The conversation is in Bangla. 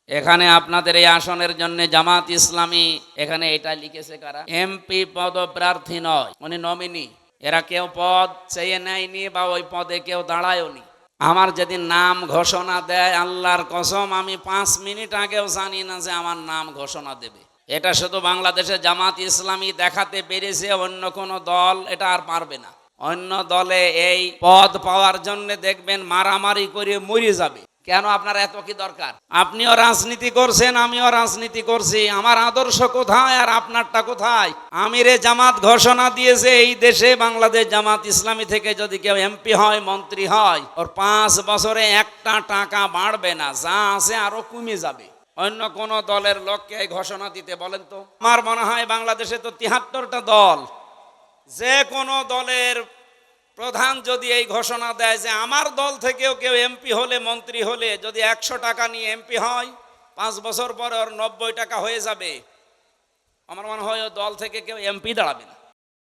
এখানে আপনাদের এই আসনের জন্য জামাত ইসলামী এখানে এটা লিখেছে কারা? এমপি পদপ্রার্থী নয়, উনি নমিনি। এরা কেউ পদ চেয়ে নেয়নি বা ওই পদে কেউ দাঁড়ায়নি। আমার যেদিন নাম ঘোষণা দেয়, আল্লাহর কসম আমি 5 মিনিট আগেও জানি না যে আমার নাম ঘোষণা দেবে। এটা শুধু বাংলাদেশে জামাত ইসলামী দেখাতে পেরেছে, অন্য কোনো দল এটা আর পারবে না। অন্য দলে এই পদ পাওয়ার জন্য দেখবেন মারামারি করে মরে যাবে। কেন? আপনার এত কি দরকার? আপনিও রাজনীতি করছেন, আমিও রাজনীতি করছি। আমার আদর্শ কোথায় আর আপনারটা কোথায়? আমিরে জামাত ঘোষণা দিয়েছে এই দেশে বাংলাদেশ জামাত ইসলামী থেকে যদি কেউ এমপি হয়, মন্ত্রী হয়, ওর 5 বছরে একটা টাকা বাড়বে না, যা আছে আরো কমে যাবে। অন্য কোন দলের লোককে এই ঘোষণা দিতে বলেন তো? আমার মনে হয় বাংলাদেশে তো 73টা দল, যে কোনো দলের প্রধান যদি এই ঘোষণা দেয় যে আমার দল থেকেও কেউ এমপি হলে, মন্ত্রী হলে যদি 100 টাকা নিয়ে এমপি হয়, 5 বছর পরে ওর 90 টাকা হয়ে যাবে, আমার মনে হয় ওই দল থেকে কেউ এমপি দাঁড়াবে না।